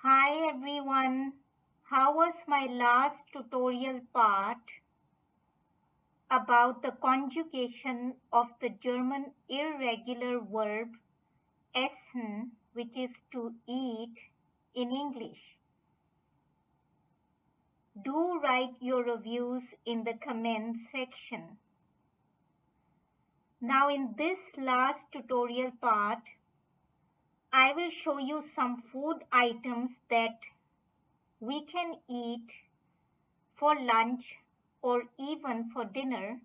Hi everyone, how was my last tutorial part about the conjugation of the German irregular verb essen, which is to eat, in English? Do write your reviews in the comment section. Now in this last tutorial part, I will show you some food items that we can eat for lunch or even for dinner,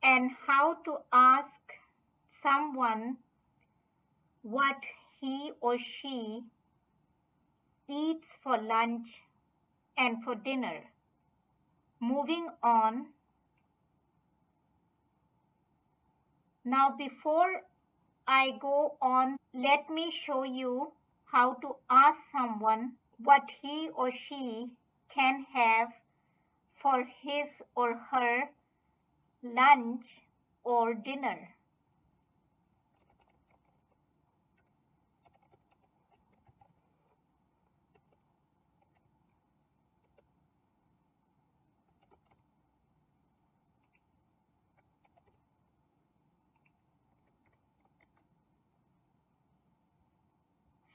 and how to ask someone what he or she eats for lunch and for dinner. Moving on. Now, before I go on, let me show you how to ask someone what he or she can have for his or her lunch or dinner.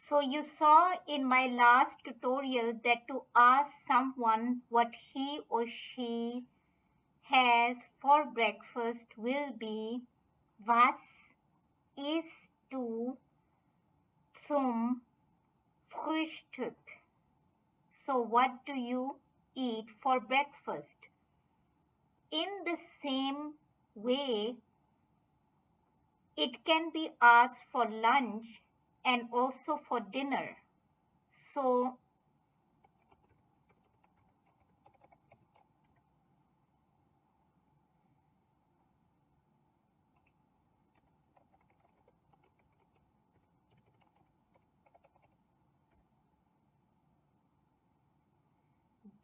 So you saw in my last tutorial that to ask someone what he or she has for breakfast will be Was isst du zum Frühstück? So what do you eat for breakfast? In the same way, it can be asked for lunch and also for dinner. So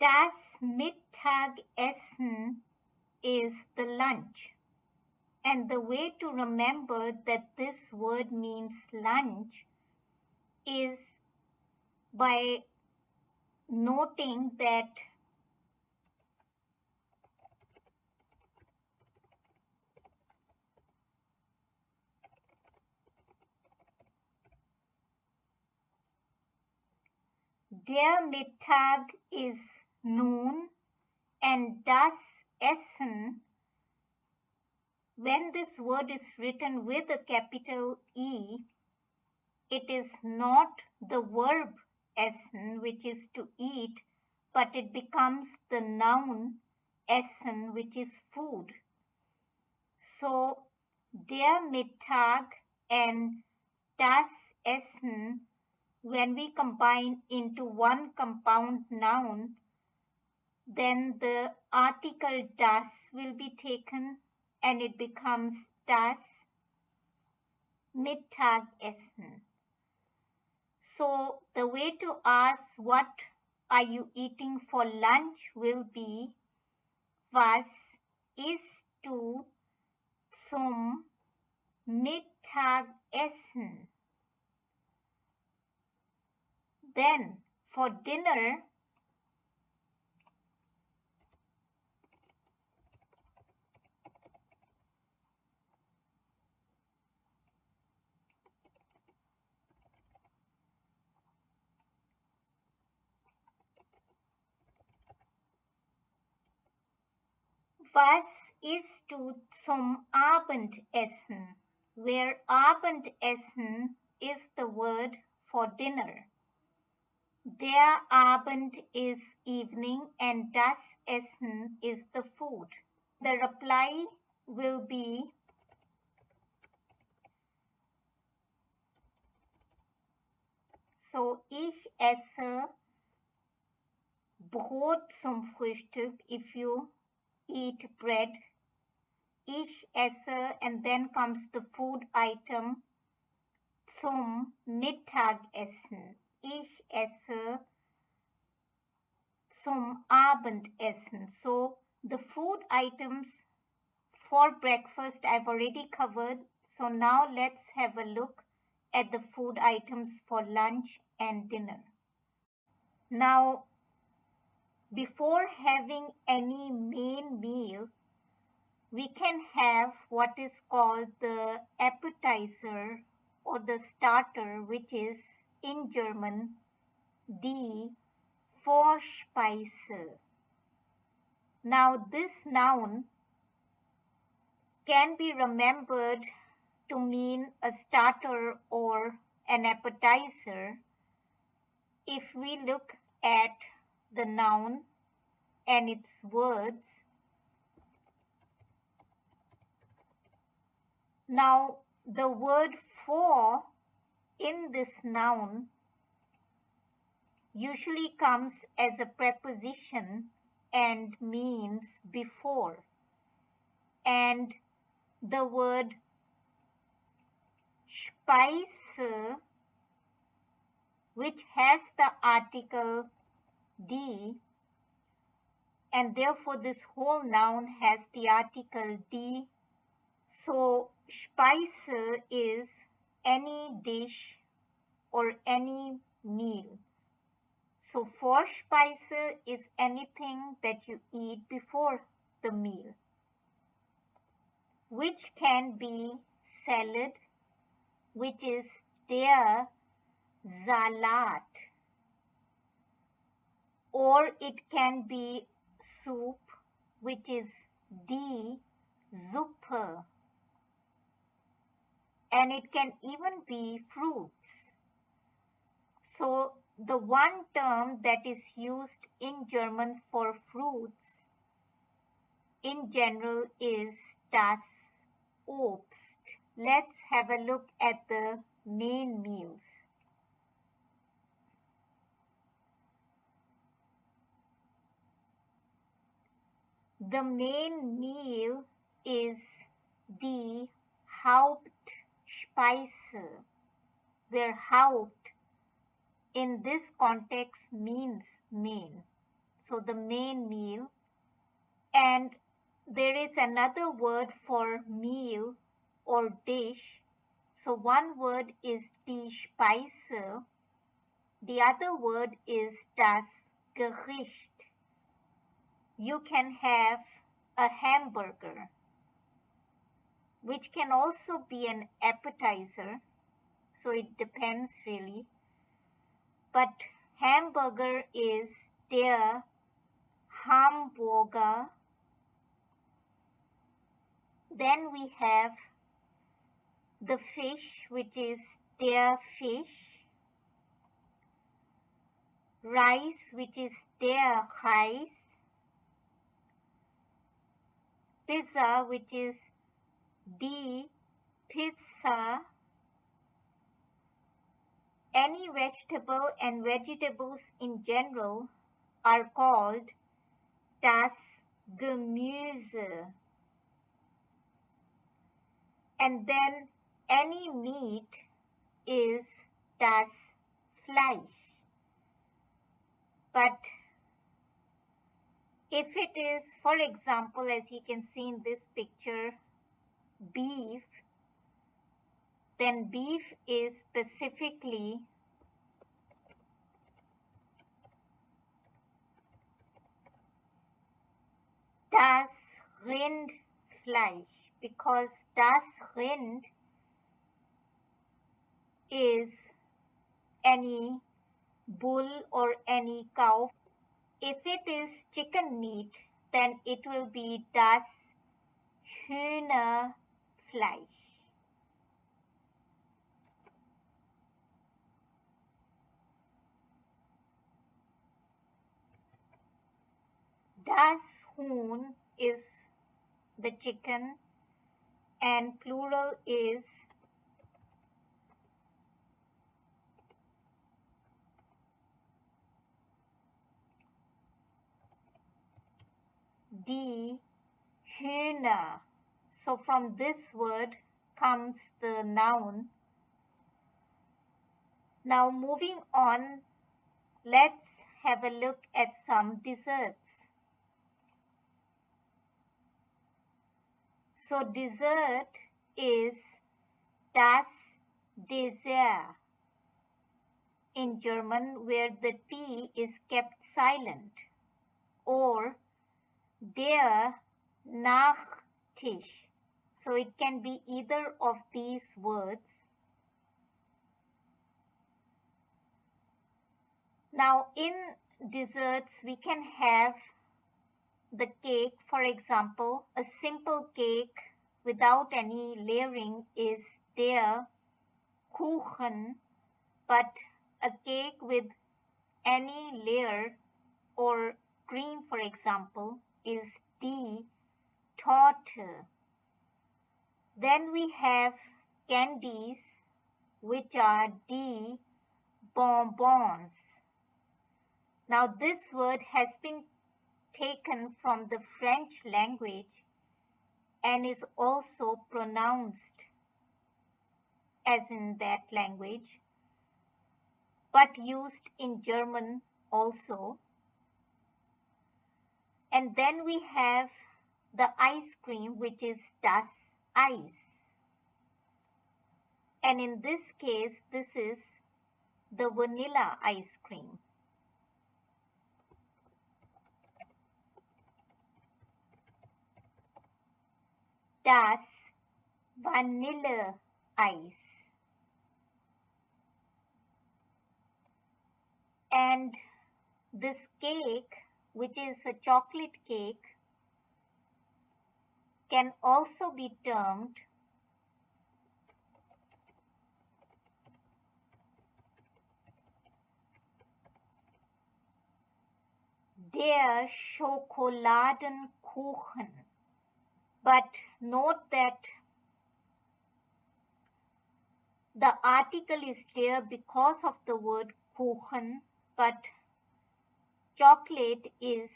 das Mittagessen is the lunch. And the way to remember that this word means lunch is by noting that der Mittag is noon and das Essen, when this word is written with a capital E, it is not the verb essen, which is to eat, but it becomes the noun essen, which is food. So der Mittag and das Essen, when we combine into one compound noun, then the article das will be taken and it becomes das Mittagessen. So the way to ask what are you eating for lunch will be Was isst du zum Mittagessen? Then for dinner, was isst du zum Abendessen? Where Abendessen is the word for dinner. Der Abend is evening and das Essen is the food. The reply will be so ich esse Brot zum Frühstück if you eat bread. Ich esse and then comes the food item zum Mittagessen. Ich esse zum Abendessen. So the food items for breakfast I've already covered. So now let's have a look at the food items for lunch and dinner. Now, before having any main meal, we can have what is called the appetizer or the starter, which is in German die Vorspeise. Now, this noun can be remembered to mean a starter or an appetizer if we look at the noun and its words. Now, the word for in this noun usually comes as a preposition and means before. And the word Speise, which has the article die, and therefore this whole noun has the article die. So Speise is any dish or any meal. So Vorspeise is anything that you eat before the meal, which can be salad, which is der Salat, or it can be soup, which is die Suppe, and it can even be fruits. So the one term that is used in German for fruits in general is das Obst. Let's have a look at the main meals. The main meal is die Hauptspeise, where Haupt in this context means main. So the main meal. And there is another word for meal or dish. So one word is die Speise. The other word is das Gericht. You can have a hamburger, which can also be an appetizer. So it depends really. But hamburger is der Hamburger. Then we have the fish, which is der Fisch. Rice, which is der Reis. Pizza, which is die Pizza. Any vegetable and vegetables in general are called das Gemüse. And then any meat is das Fleisch. But if it is, for example, as you can see in this picture, beef, then beef is specifically das Rindfleisch, because das Rind is any bull or any cow. If it is chicken meat, then it will be das Hühnerfleisch. Das Huhn is the chicken and plural is die Hühner. So from this word comes the noun. Now moving on, let's have a look at some desserts. So dessert is das Dessert in German, where the T is kept silent, or der Nachtisch. So it can be either of these words. Now, in desserts, we can have the cake. For example, a simple cake without any layering is der Kuchen, but a cake with any layer or cream, for example, is die Torte. Then we have candies, which are die Bonbons. Now, this word has been taken from the French language and is also pronounced as in that language, but used in German also. And then we have the ice cream, which is das Eis. And in this case, this is the vanilla ice cream. Das Vanilleeis. And this cake, which is a chocolate cake, can also be termed der Schokoladenkuchen. But note that the article is there because of the word Kuchen, but chocolate is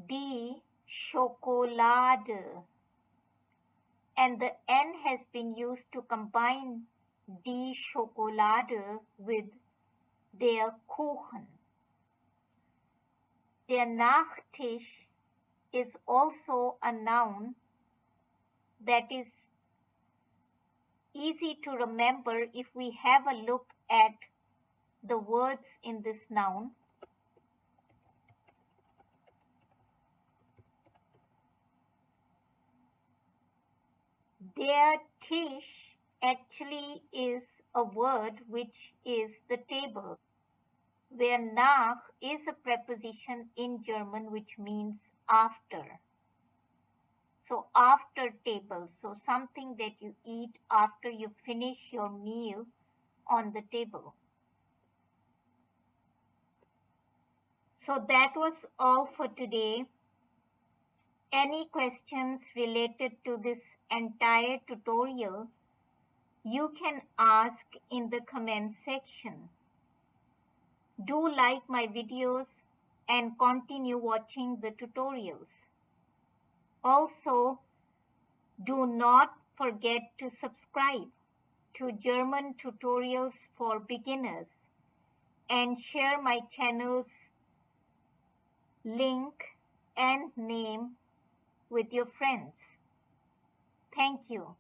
die Schokolade, and the N has been used to combine die Schokolade with der Kuchen. Der Nachtisch is also a noun that is easy to remember if we have a look at the words in this noun. Der Tisch actually is a word which is the table, where nach is a preposition in German which means after. So after table, so something that you eat after you finish your meal on the table. So that was all for today. Any questions related to this entire tutorial, you can ask in the comment section. Do like my videos and continue watching the tutorials. Also, do not forget to subscribe to German Tutorials for Beginners and share my channel's link and name with your friends. Thank you.